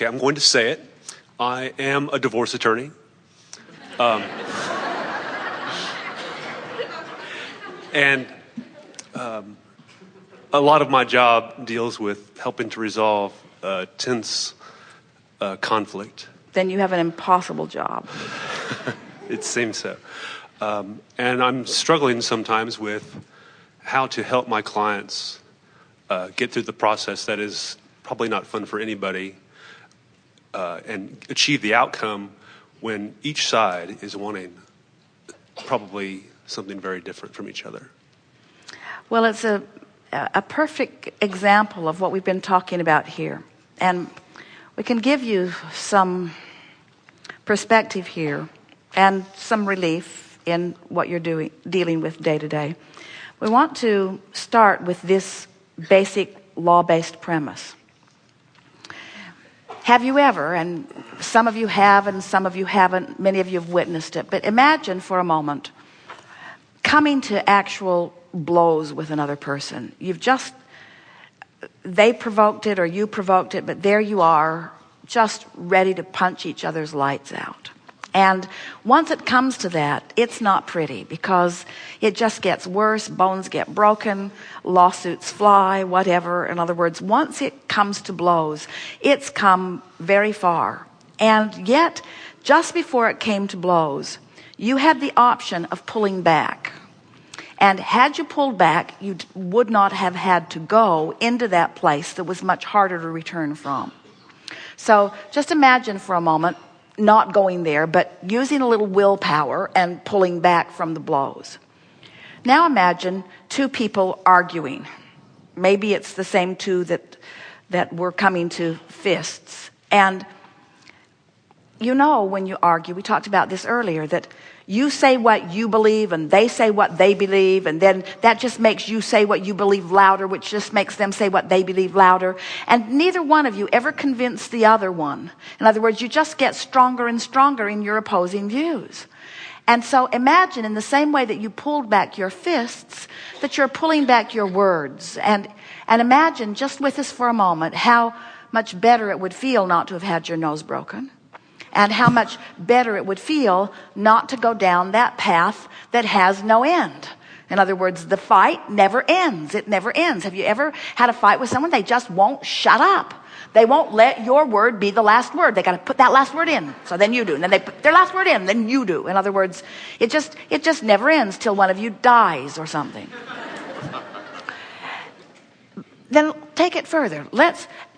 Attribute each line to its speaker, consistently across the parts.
Speaker 1: Okay, I'm going to say it. I am a divorce attorney. And a lot of my job deals with helping to resolve tense conflict.
Speaker 2: Then you have an impossible job.
Speaker 1: It seems so. And I'm struggling sometimes with how to help my clients get through the process that is probably not fun for anybody and achieve the outcome when each side is wanting probably something very different from each other.
Speaker 2: Well, it's a perfect example of what we've been talking about here. And we can give you some perspective here and some relief in what you're dealing with day to day. We want to start with this basic law-based premise. Have you ever, and some of you have and some of you haven't, many of you have witnessed it, but imagine for a moment coming to actual blows with another person. They provoked it or you provoked it, but there you are, just ready to punch each other's lights out. And once it comes to that, it's not pretty because it just gets worse. Bones get broken, lawsuits fly, whatever. In other words, once it comes to blows, it's come very far. And yet, just before it came to blows, you had the option of pulling back. And had you pulled back, you would not have had to go into that place that was much harder to return from. So just imagine for a moment not going there, but using a little willpower and pulling back from the blows. Now imagine two people arguing. Maybe it's the same two that were coming to fists. And you know when you argue, we talked about this earlier, that you say what you believe and they say what they believe, and then that just makes you say what you believe louder, which just makes them say what they believe louder. And neither one of you ever convince the other one. In other words, you just get stronger and stronger in your opposing views. And so imagine in the same way that you pulled back your fists, that you're pulling back your words. And imagine just with us for a moment how much better it would feel not to have had your nose broken. And how much better it would feel not to go down that path that has no end. In other words, the fight never ends. It never ends. Have you ever had a fight with someone? They just won't shut up. They won't let your word be the last word. They got to put that last word in. So then you do. And then they put their last word in. Then you do. In other words, it just never ends till one of you dies or something. Then take it further.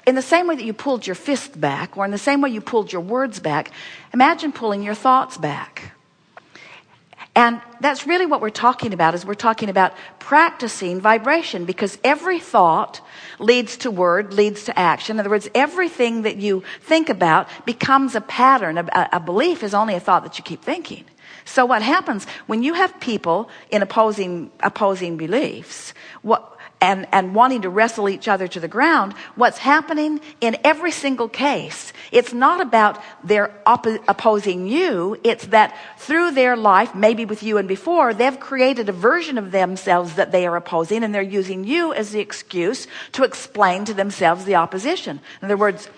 Speaker 2: In the same way that you pulled your fist back, or in the same way you pulled your words back, imagine pulling your thoughts back. And that's really what we're talking about, is we're talking about practicing vibration, because every thought leads to word, leads to action. In other words, everything that you think about becomes a pattern. A belief is only a thought that you keep thinking. So what happens when you have people in opposing beliefs, and wanting to wrestle each other to the ground, what's happening in every single case, it's not about their opposing you, it's that through their life, maybe with you and before, they've created a version of themselves that they are opposing, and they're using you as the excuse to explain to themselves the opposition. In other words,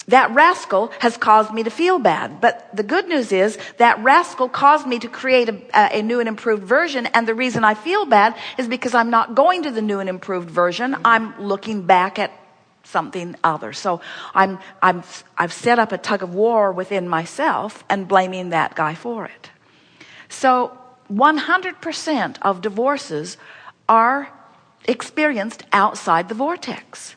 Speaker 2: that rascal has caused me to feel bad. But the good news is that rascal caused me to create a new and improved version. And the reason I feel bad is because I'm not going to the new and improved version. I'm looking back at something other. So I've set up a tug of war within myself and blaming that guy for it. So 100% of divorces are experienced outside the vortex.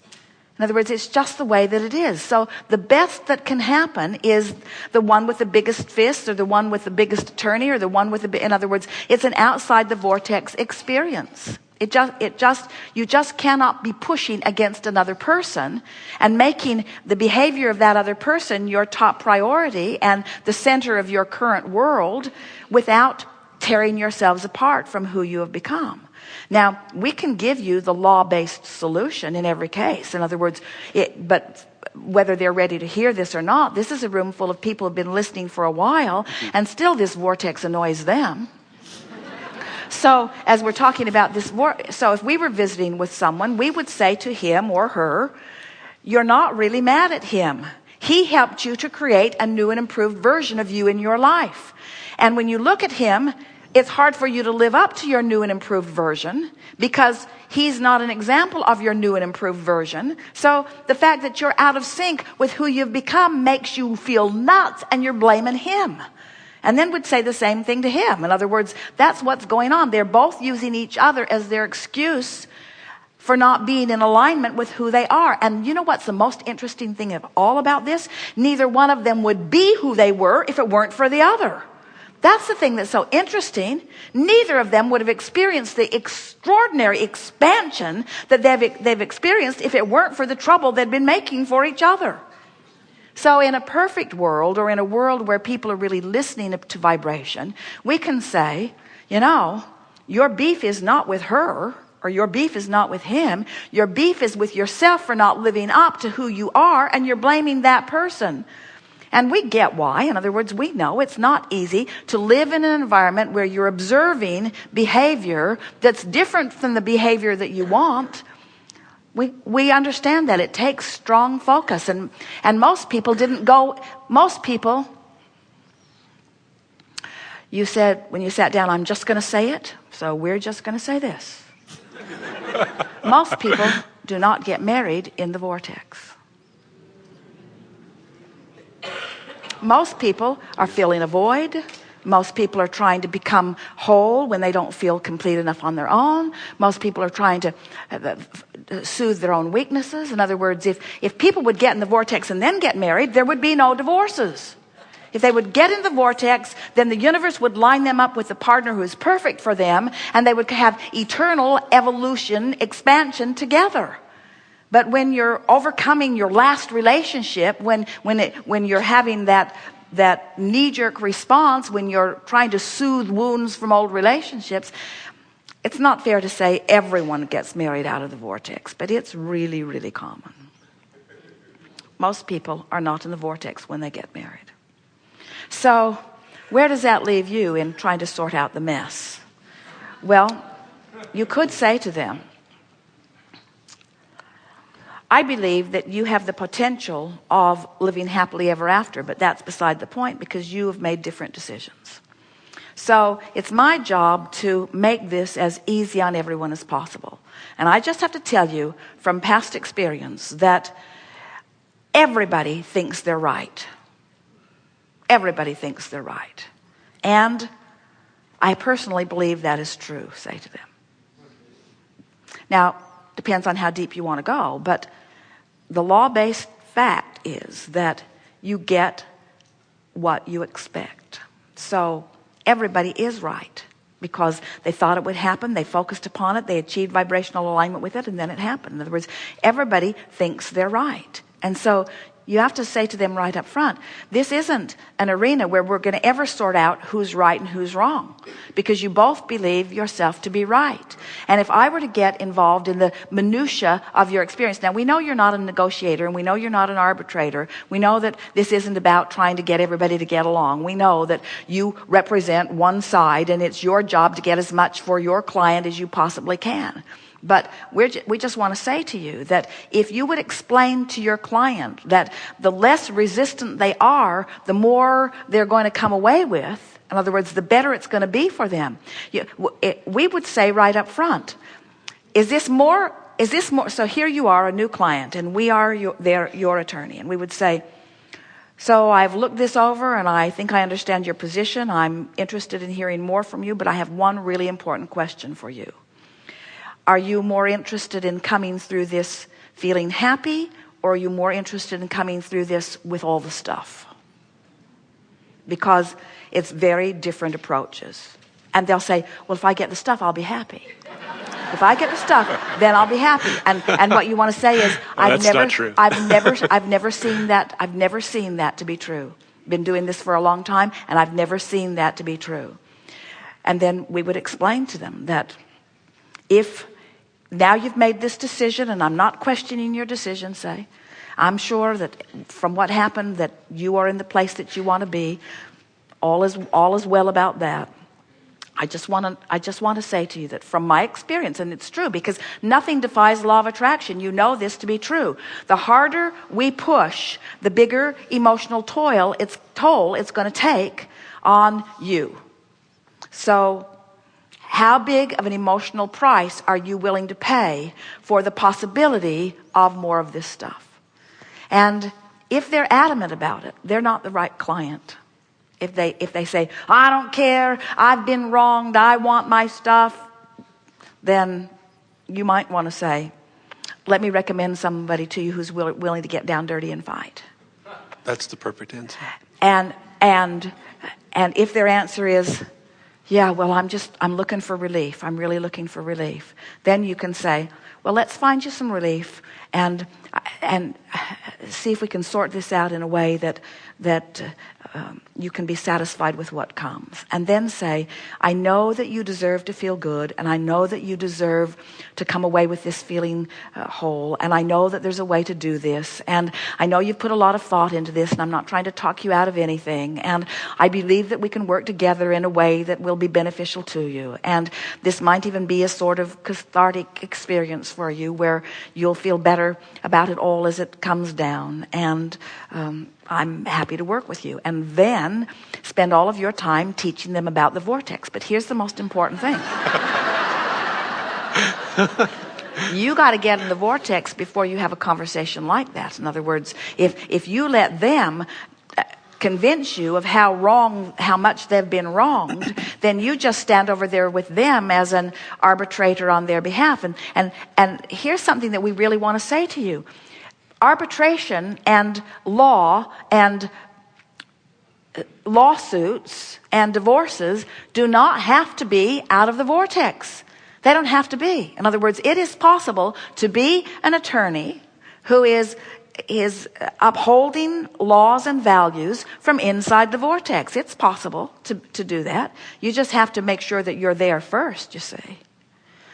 Speaker 2: In other words, it's just the way that it is. So the best that can happen is the one with the biggest fist, or the one with the biggest attorney, or the one with in other words, it's an outside the vortex experience. You just cannot be pushing against another person and making the behavior of that other person your top priority and the center of your current world without tearing yourselves apart from who you have become. Now, we can give you the law-based solution in every case. In other words, but whether they're ready to hear this or not, this is a room full of people who have been listening for a while, and still this vortex annoys them. So as we're talking about this, so if we were visiting with someone, we would say to him or her, you're not really mad at him. He helped you to create a new and improved version of you in your life. And when you look at him, it's hard for you to live up to your new and improved version because he's not an example of your new and improved version. So the fact that you're out of sync with who you've become makes you feel nuts, and you're blaming him. And then would say the same thing to him. In other words, that's what's going on. They're both using each other as their excuse for not being in alignment with who they are. And you know what's the most interesting thing of all about this? Neither one of them would be who they were if it weren't for the other. That's the thing that's so interesting. Neither of them would have experienced the extraordinary expansion that they've experienced if it weren't for the trouble they'd been making for each other. So in a perfect world, or in a world where people are really listening to vibration, we can say, you know, your beef is not with her, or your beef is not with him. Your beef is with yourself for not living up to who you are, and you're blaming that person. And we get why. In other words, we know it's not easy to live in an environment where you're observing behavior that's different from the behavior that you want. We understand that. It takes strong focus. And most people didn't go, most people, you said, when you sat down, I'm just going to say it, so we're just going to say this. Most people do not get married in the vortex. Most people are filling a void. Most people are trying to become whole when they don't feel complete enough on their own. Most people are trying to soothe their own weaknesses. In other words, if people would get in the vortex and then get married, there would be no divorces. If they would get in the vortex, then the universe would line them up with a partner who is perfect for them, and they would have eternal evolution, expansion together. But when you're overcoming your last relationship, when you're having that knee-jerk response, when you're trying to soothe wounds from old relationships, it's not fair to say everyone gets married out of the vortex, but it's really, really common. Most people are not in the vortex when they get married. So where does that leave you in trying to sort out the mess? Well, you could say to them, I believe that you have the potential of living happily ever after, but that's beside the point because you have made different decisions. So it's my job to make this as easy on everyone as possible. And I just have to tell you from past experience that everybody thinks they're right. Everybody thinks they're right. And I personally believe that is true, say to them. Now, depends on how deep you want to go, but the law-based fact is that you get what you expect. So everybody is right because they thought it would happen, they focused upon it, they achieved vibrational alignment with it, and then it happened. In other words, everybody thinks they're right. And so you have to say to them right up front, this isn't an arena where we're going to ever sort out who's right and who's wrong, because you both believe yourself to be right. And if I were to get involved in the minutia of your experience, now we know you're not a negotiator and we know you're not an arbitrator. We know that this isn't about trying to get everybody to get along. We know that you represent one side and it's your job to get as much for your client as you possibly can. But we just want to say to you that if you would explain to your client that the less resistant they are, the more they're going to come away with. In other words, the better it's going to be for them. We would say right up front, is this more? So here you are, a new client, and we are your attorney. And we would say, so I've looked this over and I think I understand your position. I'm interested in hearing more from you, but I have one really important question for you. Are you more interested in coming through this feeling happy, or are you more interested in coming through this with all the stuff? Because it's very different approaches. And they'll say, well, if I get the stuff, I'll be happy. If I get the stuff, then I'll be happy. And what you want to say is, I've never seen that to be true. Been doing this for a long time, and I've never seen that to be true. And then we would explain to them that if now you've made this decision, and I'm not questioning your decision, say, I'm sure that from what happened that you are in the place that you want to be. All is well about that. I just want to say to you that from my experience, and it's true because nothing defies the law of attraction. You know this to be true. The harder we push, the bigger emotional toll it's going to take on you. So how big of an emotional price are you willing to pay for the possibility of more of this stuff? And if they're adamant about it, they're not the right client. If they say, I don't care, I've been wronged, I want my stuff, then you might want to say, let me recommend somebody to you who's willing to get down dirty and fight.
Speaker 1: That's the perfect answer.
Speaker 2: And if their answer is, yeah, well, I'm looking for relief, I'm really looking for relief, then you can say, well, let's find you some relief and see if we can sort this out in a way that you can be satisfied with what comes. And then say, I know that you deserve to feel good, and I know that you deserve to come away with this feeling whole, and I know that there's a way to do this, and I know you've put a lot of thought into this, and I'm not trying to talk you out of anything, and I believe that we can work together in a way that will be beneficial to you, and this might even be a sort of cathartic experience for you where you'll feel better about it all as it comes down, and I'm happy to work with you. And then spend all of your time teaching them about the vortex. But here's the most important thing. You got to get in the vortex before you have a conversation like that. In other words, if you let them convince you of how much they've been wronged, then you just stand over there with them as an arbitrator on their behalf. And here's something that we really want to say to you. Arbitration and law and lawsuits and divorces do not have to be out of the vortex. They don't have to be. In other words, it is possible to be an attorney who is upholding laws and values from inside the vortex. It's possible to do that. You just have to make sure that you're there first, you see.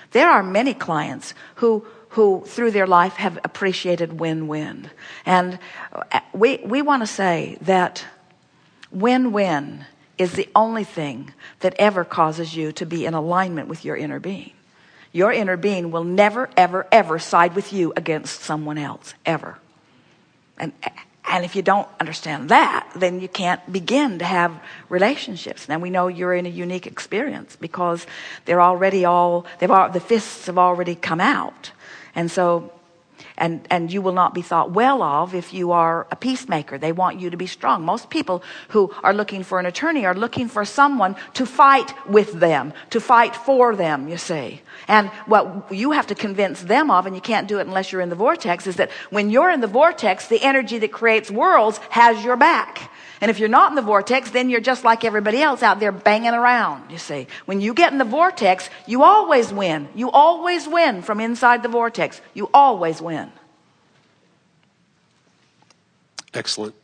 Speaker 2: There are many clients who through their life have appreciated win-win. And we want to say that win-win is the only thing that ever causes you to be in alignment with your inner being. Your inner being will never, ever, ever side with you against someone else, ever. And if you don't understand that, then you can't begin to have relationships. Now we know you're in a unique experience because the fists have already come out. And so, and you will not be thought well of if you are a peacemaker. They want you to be strong. Most people who are looking for an attorney are looking for someone to fight with them, to fight for them, you see. And what you have to convince them of, and you can't do it unless you're in the vortex, is that when you're in the vortex, the energy that creates worlds has your back. And if you're not in the vortex, then you're just like everybody else out there banging around, you see. When you get in the vortex, you always win. You always win from inside the vortex. You always win.
Speaker 1: Excellent.